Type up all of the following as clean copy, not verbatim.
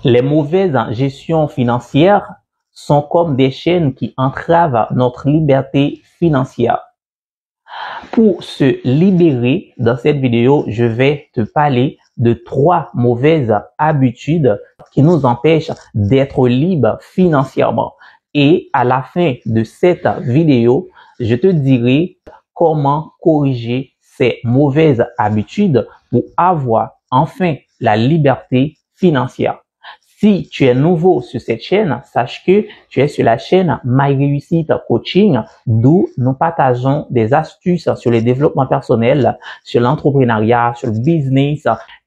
Les mauvaises gestions financières sont comme des chaînes qui entravent notre liberté financière. Pour se libérer, dans cette vidéo, je vais te parler de 3 mauvaises habitudes qui nous empêchent d'être libres financièrement. Et à la fin de cette vidéo, je te dirai comment corriger ces mauvaises habitudes pour avoir enfin la liberté financière. Si tu es nouveau sur cette chaîne, sache que tu es sur la chaîne My Réussite Coaching, d'où nous partageons des astuces sur le développement personnel, sur l'entrepreneuriat, sur le business.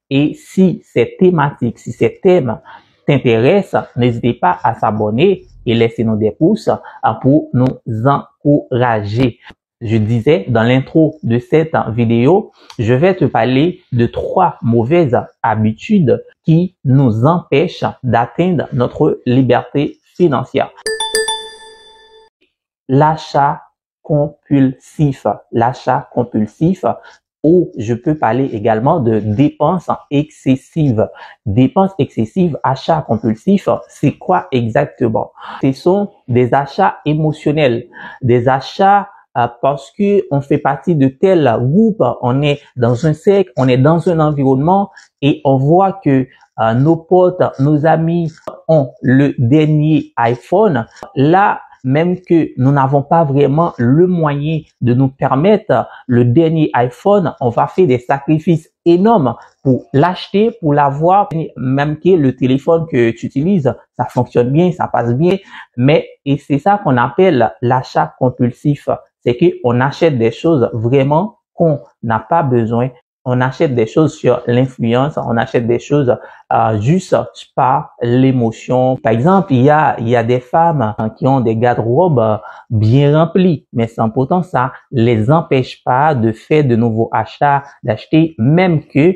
Et si ces thématiques, si ces thèmes t'intéressent, n'hésitez pas à s'abonner et laissez-nous des pouces pour nous encourager. Je disais dans l'intro de cette vidéo, je vais te parler de 3 mauvaises habitudes qui nous empêchent d'atteindre notre liberté financière. L'achat compulsif. L'achat compulsif, ou je peux parler également de dépenses excessives. Dépenses excessives, achat compulsif, c'est quoi exactement? Ce sont des achats émotionnels, des achats parce que on fait partie de tel groupe, on est dans un cercle, on est dans un environnement et on voit que nos potes, nos amis ont le dernier iPhone. Là, même que nous n'avons pas vraiment le moyen de nous permettre le dernier iPhone, on va faire des sacrifices énormes pour l'acheter, pour l'avoir, même que le téléphone que tu utilises, ça fonctionne bien, ça passe bien, mais et c'est ça qu'on appelle l'achat compulsif. C'est qu'on achète des choses vraiment qu'on n'a pas besoin. On achète des choses sur l'influence, on achète des choses juste par l'émotion. Par exemple, il y a des femmes qui ont des garde-robes bien remplis, mais sans pourtant ça les empêche pas de faire de nouveaux achats, d'acheter, même que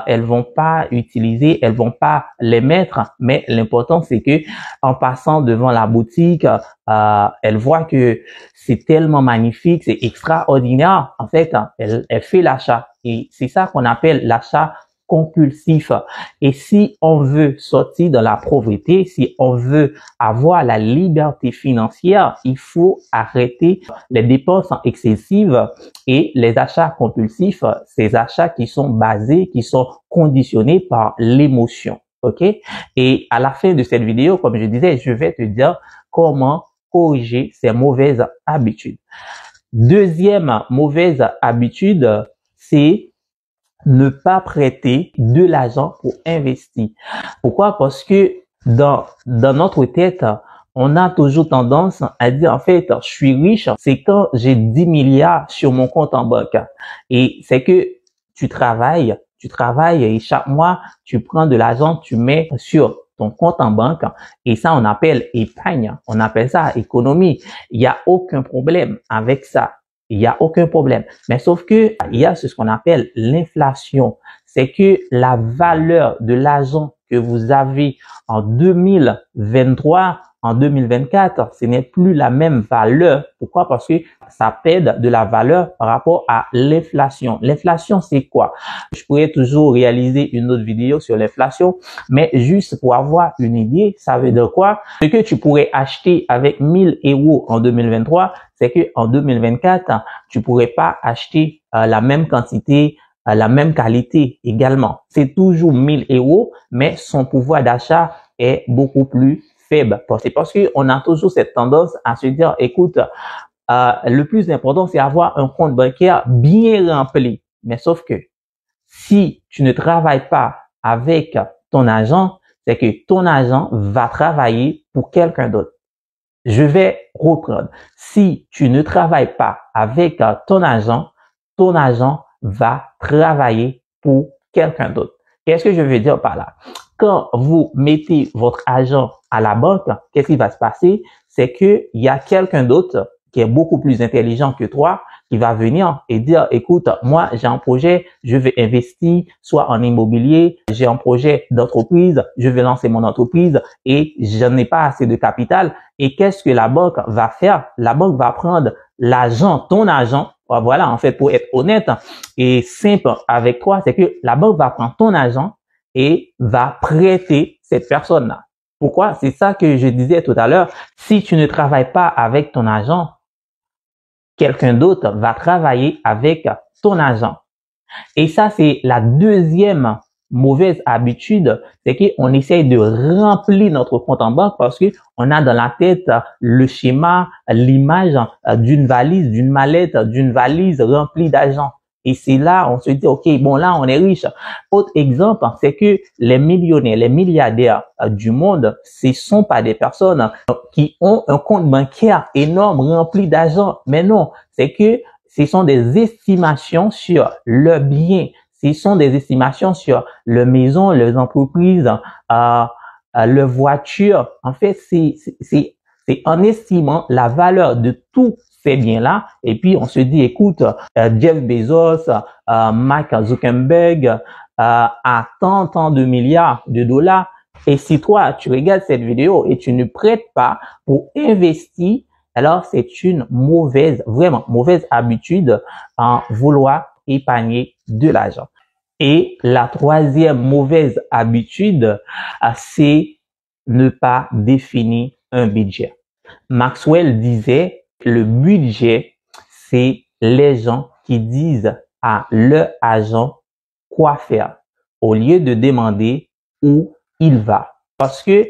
elles vont pas utiliser, elles vont pas les mettre. Mais l'important c'est que en passant devant la boutique, elles voient que c'est tellement magnifique, c'est extraordinaire. En fait, elle fait l'achat. Et c'est ça qu'on appelle l'achat compulsif. Et si on veut sortir de la pauvreté, si on veut avoir la liberté financière, il faut arrêter les dépenses excessives et les achats compulsifs, ces achats qui sont basés, qui sont conditionnés par l'émotion. OK? Et à la fin de cette vidéo, comme je disais, je vais te dire comment corriger ces mauvaises habitudes. Deuxième mauvaise habitude, c'est ne pas prêter de l'argent pour investir. Pourquoi? Parce que dans notre tête, on a toujours tendance à dire, en fait, je suis riche, c'est quand j'ai 10 milliards sur mon compte en banque. Et c'est que tu travailles et chaque mois, tu prends de l'argent, tu mets sur ton compte en banque et ça, on appelle épargne. On appelle ça économie. Il n'y a aucun problème avec ça. Il n'y a aucun problème. Mais sauf que il y a ce qu'on appelle l'inflation. C'est que la valeur de l'argent que vous avez en 2023, en 2024, ce n'est plus la même valeur. Pourquoi? Parce que ça perd de la valeur par rapport à l'inflation. L'inflation, c'est quoi? Je pourrais toujours réaliser une autre vidéo sur l'inflation, mais juste pour avoir une idée, ça veut dire quoi? Ce que tu pourrais acheter avec 1000 € en 2023, c'est que en 2024, tu pourrais pas acheter la même quantité, la même qualité également. C'est toujours 1000 €, mais son pouvoir d'achat est beaucoup plus faible. C'est parce qu'on a toujours cette tendance à se dire, écoute, le plus important, c'est avoir un compte bancaire bien rempli. Mais sauf que si tu ne travailles pas avec ton argent, c'est que ton argent va travailler pour quelqu'un d'autre. Je vais reprendre. Si tu ne travailles pas avec ton argent va travailler pour quelqu'un d'autre. Qu'est-ce que je veux dire par là? Quand vous mettez votre argent à la banque, qu'est-ce qui va se passer? C'est que il y a quelqu'un d'autre qui est beaucoup plus intelligent que toi qui va venir et dire, écoute, moi, j'ai un projet, je vais investir soit en immobilier, j'ai un projet d'entreprise, je vais lancer mon entreprise et je n'ai pas assez de capital. Et qu'est-ce que la banque va faire? La banque va prendre l'argent, ton argent. Voilà, en fait, pour être honnête et simple avec toi, c'est que la banque va prendre ton argent et va prêter cette personne-là. Pourquoi? C'est ça que je disais tout à l'heure. Si tu ne travailles pas avec ton agent, quelqu'un d'autre va travailler avec ton agent. Et ça, c'est la deuxième mauvaise habitude, c'est qu'on essaye de remplir notre compte en banque parce que on a dans la tête le schéma, l'image d'une valise, d'une mallette, d'une valise remplie d'argent. Et c'est là, on se dit, OK, bon, là, on est riche. Autre exemple, c'est que les millionnaires, les milliardaires du monde, ce sont pas des personnes qui ont un compte bancaire énorme rempli d'argent. Mais non, c'est que ce sont des estimations sur leurs biens. Ce sont des estimations sur leurs maisons, leurs entreprises, leurs voitures. En fait, c'est en estimant la valeur de tous ces biens-là. Et puis, on se dit, écoute, Jeff Bezos, Mark Zuckerberg, a tant de milliards de dollars. Et si toi, tu regardes cette vidéo et tu ne prêtes pas pour investir, alors c'est une mauvaise, vraiment mauvaise habitude en vouloir épargner de l'argent. Et la troisième mauvaise habitude, c'est ne pas définir un budget. Maxwell disait, le budget, c'est les gens qui disent à leur agent quoi faire au lieu de demander où il va. Parce que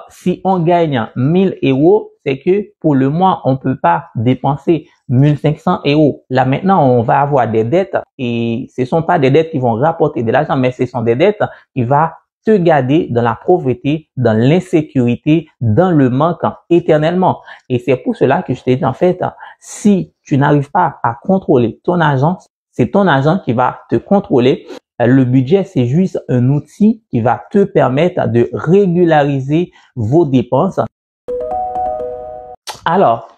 si on gagne 1000 euros, c'est que pour le mois, on peut pas dépenser 1500 euros. Là maintenant, on va avoir des dettes et ce sont pas des dettes qui vont rapporter de l'argent, mais ce sont des dettes qui vont te garder dans la pauvreté, dans l'insécurité, dans le manque éternellement. Et c'est pour cela que je t'ai dit, en fait, si tu n'arrives pas à contrôler ton argent, c'est ton argent qui va te contrôler. Le budget, c'est juste un outil qui va te permettre de régulariser vos dépenses. Alors,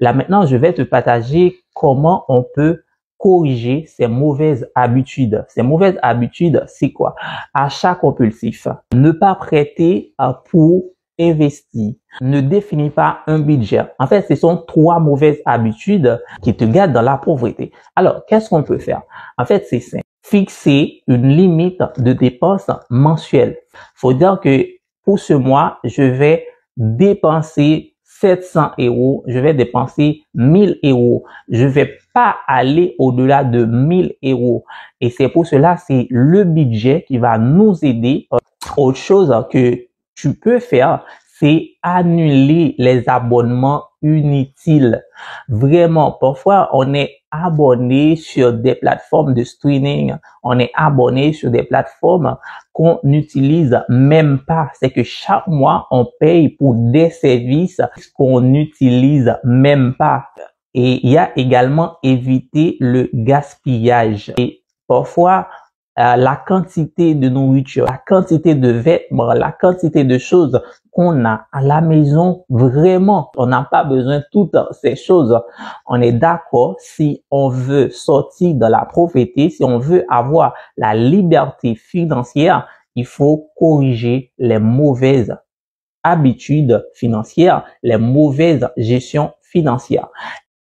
là maintenant, je vais te partager comment on peut corriger ces mauvaises habitudes. Ces mauvaises habitudes, c'est quoi? Achat compulsif. Ne pas prêter pour investir. Ne définis pas un budget. En fait, ce sont trois mauvaises habitudes qui te gardent dans la pauvreté. Alors, qu'est-ce qu'on peut faire? En fait, c'est simple. Fixer une limite de dépenses mensuelles. Faut dire que pour ce mois, je vais dépenser 700 euros, je vais dépenser 1000 euros. Je vais pas aller au-delà de 1000 euros. Et c'est pour cela, c'est le budget qui va nous aider. Autre chose que tu peux faire, c'est annuler les abonnements inutiles. Vraiment, parfois, on est abonné sur des plateformes de streaming, on est abonné sur des plateformes qu'on n'utilise même pas. C'est que chaque mois, on paye pour des services qu'on n'utilise même pas. Et il y a également éviter le gaspillage. Et parfois, la quantité de nourriture, la quantité de vêtements, la quantité de choses qu'on a à la maison, vraiment, on n'a pas besoin de toutes ces choses. On est d'accord, si on veut sortir de la pauvreté, si on veut avoir la liberté financière, il faut corriger les mauvaises habitudes financières, les mauvaises gestions financières.